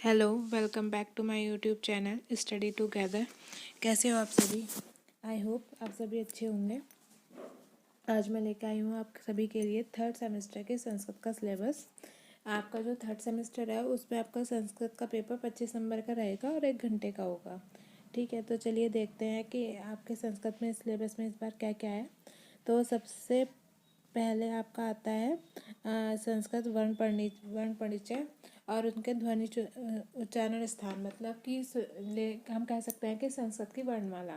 Hello, welcome back to my YouTube channel study together. कैसे हो आप सभी? आई होप आप सभी अच्छे होंगे। आज मैं लेकर आई हूँ आप सभी के लिए थर्ड सेमेस्टर के संस्कृत का सिलेबस। आपका जो थर्ड सेमेस्टर है उसमें आपका संस्कृत का पेपर 25 नंबर का रहेगा और 1 घंटे का होगा। ठीक है, तो चलिए देखते हैं कि आपके संस्कृत में सिलेबस में इस बार क्या क्या है। तो सबसे पहले आपका आता है संस्कृत वर्ण परिचय और उनके ध्वनि उच्चारण स्थान, मतलब कि हम कह सकते हैं कि संस्कृत की वर्णमाला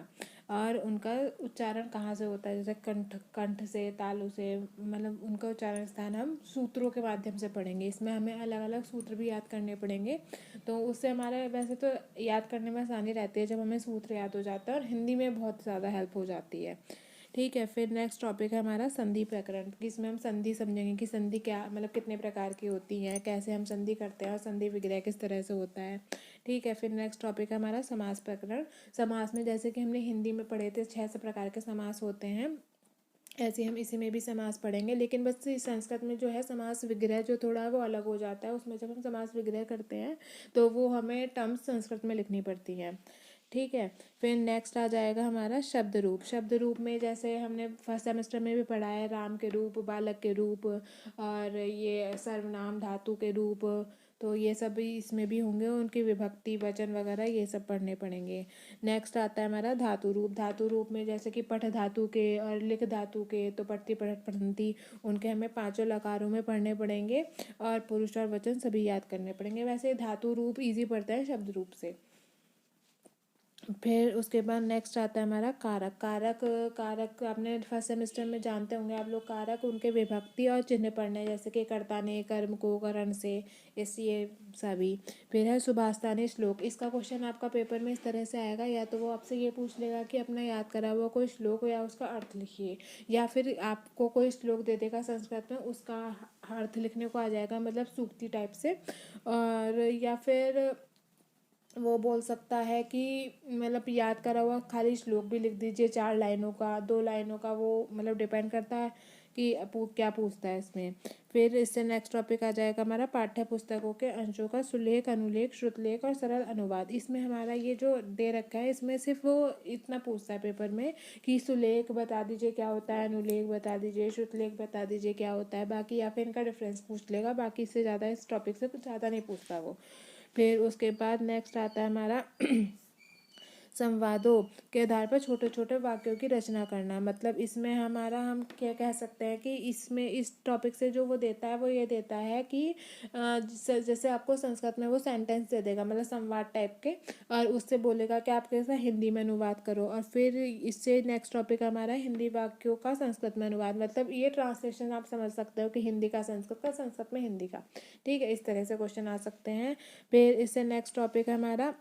और उनका उच्चारण कहाँ से होता है, जैसे कंठ कंठ से, तालु से, मतलब उनका उच्चारण स्थान हम सूत्रों के माध्यम से पढ़ेंगे। इसमें हमें अलग अलग सूत्र भी याद करने पड़ेंगे, तो उससे हमारे वैसे तो याद करने में आसानी रहती है जब हमें सूत्र याद हो जाता है, और हिंदी में बहुत ज़्यादा हेल्प हो जाती है। ठीक है, फिर नेक्स्ट टॉपिक है हमारा संधि प्रकरण। इसमें हम संधि समझेंगे कि संधि क्या, मतलब कितने प्रकार की होती है, कैसे हम संधि करते हैं और संधि विग्रह किस तरह से होता है। ठीक है, फिर नेक्स्ट टॉपिक है हमारा समास प्रकरण। समास में जैसे कि हमने हिंदी में पढ़े थे 6 प्रकार के समास होते हैं, ऐसे हम इसी में भी समास पढ़ेंगे, लेकिन बस संस्कृत में जो है समास विग्रह जो थोड़ा है वो अलग हो जाता है। उसमें जब हम समास विग्रह करते हैं तो वो हमें टर्म्स संस्कृत में लिखनी पड़ती हैं। ठीक है, फिर नेक्स्ट आ जाएगा हमारा शब्द रूप। शब्द रूप में जैसे हमने फर्स्ट सेमेस्टर में भी पढ़ा है, राम के रूप, बालक के रूप और ये सर्वनाम धातु के रूप, तो ये सब भी इसमें भी होंगे, उनकी विभक्ति वचन वगैरह ये सब पढ़ने पड़ेंगे। नेक्स्ट आता है हमारा धातु रूप। धातु रूप में जैसे कि पठ धातु के और लिख धातु के, तो पठती पठत पठंती, उनके हमें 5 लकारों में पढ़ने पड़ेंगे और पुरुष और वचन सभी याद करने पड़ेंगे। वैसे धातु रूप ईजी पड़ता है शब्द रूप से। फिर उसके बाद नेक्स्ट आता है हमारा कारक। कारक कारक आपने फर्स्ट सेमेस्टर में जानते होंगे आप लोग। कारक उनके विभक्ति और चिन्ह पढ़ने, जैसे कि कर्ता ने कर्म को करण से, ये सभी। फिर है सुभाषितानी श्लोक। इसका क्वेश्चन आपका पेपर में इस तरह से आएगा, या तो वो आपसे ये पूछ लेगा कि अपना याद करा हुआ कोई श्लोक हो या उसका अर्थ लिखिए, या फिर आपको कोई श्लोक दे देगा संस्कृत में, उसका अर्थ लिखने को आ जाएगा, मतलब सूक्ति टाइप से। और या फिर वो बोल सकता है कि मतलब याद करा हुआ खाली श्लोक भी लिख दीजिए, 4 लाइनों का, 2 लाइनों का, वो मतलब डिपेंड करता है कि क्या पूछता है इसमें। फिर इससे नेक्स्ट टॉपिक आ जाएगा हमारा पाठ्य पुस्तकों के अंशों का सुलेख, अनुलेख, श्रुतलेख और सरल अनुवाद। इसमें हमारा ये जो दे रखा है, इसमें सिर्फ वो इतना पूछता है पेपर में कि सुलेख बता दीजिए क्या होता है, अनुलेख बता दीजिए, श्रुतलेख बता दीजिए क्या होता है, बाकी या फिर इनका डिफरेंस पूछ लेगा। बाकी इससे ज़्यादा इस टॉपिक से कुछ ज़्यादा नहीं पूछता वो। फिर उसके बाद नेक्स्ट आता है हमारा संवादों के आधार पर छोटे छोटे वाक्यों की रचना करना। मतलब इसमें हमारा हम क्या कह सकते हैं कि इसमें इस टॉपिक से जो वो देता है वो ये देता है कि जैसे आपको संस्कृत में वो सेंटेंस दे देगा, मतलब संवाद टाइप के, और उससे बोलेगा कि आप कैसा हिंदी में अनुवाद करो। और फिर इससे नेक्स्ट टॉपिक हमारा हिंदी वाक्यों का संस्कृत में अनुवाद, मतलब ये ट्रांसलेशन आप समझ सकते हो कि हिंदी का संस्कृत का, संस्कृत में हिंदी का। ठीक है, इस तरह से क्वेश्चन आ सकते हैं। फिर इससे नेक्स्ट टॉपिक है हमारा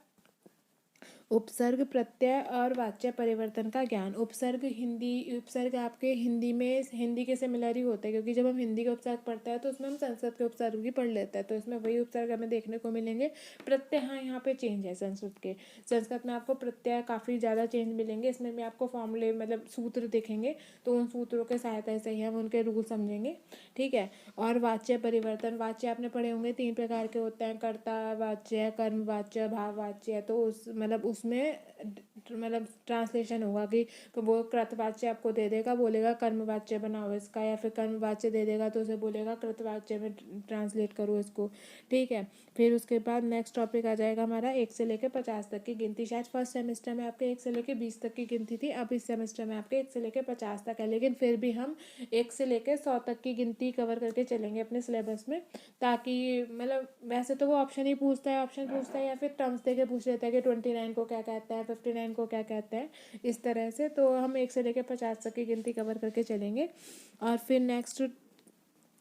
उपसर्ग, प्रत्यय और वाच्य परिवर्तन का ज्ञान। उपसर्ग आपके हिंदी में हिंदी के सिमिलर ही होते हैं, क्योंकि जब हम हिंदी के उपसर्ग पढ़ते हैं तो उसमें हम संस्कृत के उपसर्ग भी पढ़ लेते हैं, तो इसमें वही उपसर्ग हमें देखने को मिलेंगे। प्रत्यय हाँ यहाँ पे चेंज है संस्कृत के। संस्कृत में आपको प्रत्यय काफ़ी ज़्यादा चेंज मिलेंगे, इसमें भी आपको फॉर्मूले मतलब सूत्र दिखेंगे, तो उन सूत्रों के सहायता से ही हम उनके रूल समझेंगे। ठीक है, और वाच्य परिवर्तन, वाच्य आपने पढ़े होंगे 3 प्रकार के होते हैं, कर्ता वाच्य, कर्म वाच्य, भाव वाच्य। तो उस मतलब उसमें मतलब ट्रांसलेशन होगा कि वो कृतवाच्य आपको दे देगा, बोलेगा कर्मवाच्य बनाओ इसका, या फिर कर्मवाच्य दे देगा तो उसे बोलेगा कृतवाच्य में ट्रांसलेट करो इसको। ठीक है, फिर उसके बाद नेक्स्ट टॉपिक आ जाएगा हमारा 1 से लेकर 50 तक की गिनती। शायद फर्स्ट सेमेस्टर में आपके 1 से लेकर 20 तक की गिनती थी, अब इस सेमेस्टर में आपके 1 से लेकर 50 तक है, लेकिन फिर भी हम 1 से लेकर 100 तक की गिनती कवर करके चलेंगे अपने सिलेबस में, ताकि मतलब वैसे तो वो ऑप्शन पूछता है या फिर टर्म्स दे के पूछ लेता है कि 29 को क्या कहता है, 59 को क्या कहते हैं, इस तरह से। तो हम 1 से लेकर 50 तक की गिनती कवर करके चलेंगे। और फिर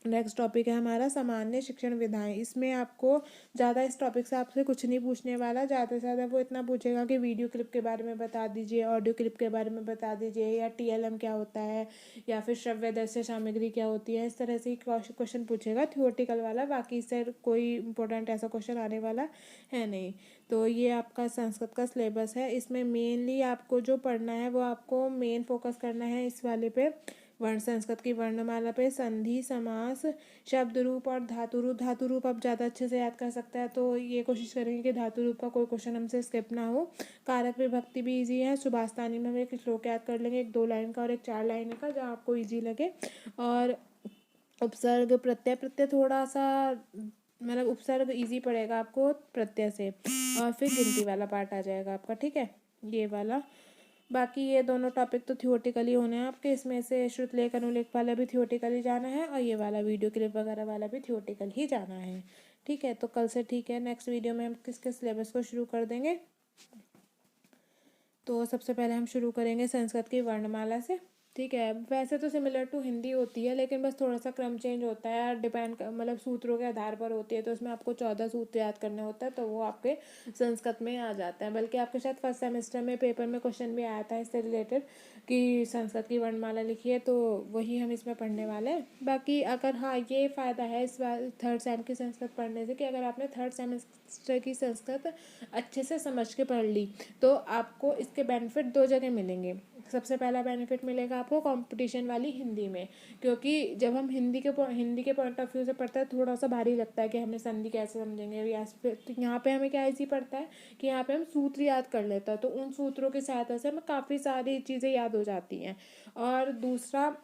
नेक्स्ट टॉपिक है हमारा सामान्य शिक्षण विधाएं। इसमें आपको ज़्यादा इस टॉपिक से आपसे कुछ नहीं पूछने वाला, ज़्यादा से ज़्यादा वो इतना पूछेगा कि वीडियो क्लिप के बारे में बता दीजिए, ऑडियो क्लिप के बारे में बता दीजिए, या TLM क्या होता है, या फिर श्रव्य दृश्य सामग्री क्या होती है। इस तरह से क्वेश्चन पूछेगा थियोरटिकल वाला, बाकी इससे कोई इंपॉर्टेंट ऐसा क्वेश्चन आने वाला है नहीं। तो ये आपका संस्कृत का सिलेबस है। इसमें मेनली आपको जो पढ़ना है वो आपको मेन फोकस करना है इस वाले पे, वर्ण संस्कृत की वर्णमाला पे संधि, समास, शब्द रूप और धातु रूप। धातु रूप आप ज़्यादा अच्छे से याद कर सकते हैं, तो ये कोशिश करेंगे कि धातु रूप का कोई क्वेश्चन हमसे स्किप ना हो। कारक विभक्ति भी इजी है। सुभाषतानी में हम एक श्लोक याद कर लेंगे, एक 2 लाइन का और एक 4 लाइन का, जहाँ आपको ईजी लगे। और उपसर्ग प्रत्यय, प्रत्यय थोड़ा सा मतलब उपसर्ग इजी पड़ेगा आपको प्रत्यय से। और फिर गिनती वाला पार्ट आ जाएगा आपका, ठीक है, ये वाला। बाकी ये दोनों टॉपिक तो थियोटिकली होने हैं आपके। इसमें से श्रुत लेख अनुलेख वाला भी थियोटिकली जाना है, और ये वाला वीडियो क्लिप वगैरह वाला भी थियोटिकल ही जाना है, ठीक है। तो कल से, ठीक है, नेक्स्ट वीडियो में हम किसके सिलेबस को शुरू कर देंगे। तो सबसे पहले हम शुरू करेंगे संस्कृत की वर्णमाला से, ठीक है। वैसे तो सिमिलर टू हिंदी होती है, लेकिन बस थोड़ा सा क्रम चेंज होता है, डिपेंड मतलब सूत्रों के आधार पर होती है। तो उसमें आपको 14 सूत्र याद करने होता है, तो वो आपके संस्कृत में आ जाता है। बल्कि आपके शायद फर्स्ट सेमेस्टर में पेपर में क्वेश्चन भी आया था इससे रिलेटेड कि संस्कृत की वर्णमाला लिखी है, तो वही हम इसमें पढ़ने वाले हैं। बाकी अगर, हाँ, ये फ़ायदा है इस बार थर्ड सेम की संस्कृत पढ़ने से कि अगर आपने थर्ड सेमेस्टर की संस्कृत अच्छे से समझ के पढ़ ली, तो आपको इसके बेनिफिट 2 जगह मिलेंगे। सबसे पहला बेनिफिट मिलेगा आपको कंपटीशन वाली हिंदी में, क्योंकि जब हम हिंदी के पॉइंट ऑफ व्यू से पढ़ते हैं, थोड़ा सा भारी लगता है कि हमें संधि कैसे समझेंगे, या फिर तो यहाँ पे हमें क्या इजी पड़ता है कि यहाँ पे हम सूत्र याद कर लेते हैं, तो उन सूत्रों की सहायता से हमें काफ़ी सारी चीज़ें याद हो जाती हैं। और दूसरा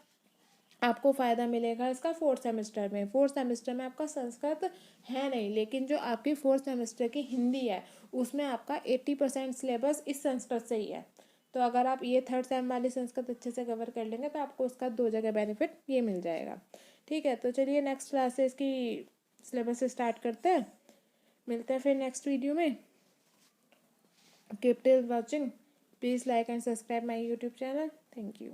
आपको फ़ायदा मिलेगा इसका फोर्थ सेमेस्टर में। फोर्थ सेमेस्टर में आपका संस्कृत है नहीं, लेकिन जो आपकी फोर्थ सेमेस्टर की हिंदी है, उसमें आपका 80% सिलेबस इस संस्कृत से ही है। तो अगर आप ये थर्ड सेम वाली संस्कृत अच्छे से कवर कर लेंगे, तो आपको उसका 2 जगह बेनिफिट ये मिल जाएगा, ठीक है। तो चलिए नेक्स्ट क्लास से इसकी सिलेबस स्टार्ट करते हैं। मिलते हैं फिर नेक्स्ट वीडियो में। Keep till watching, please like and subscribe my YouTube channel. Thank you.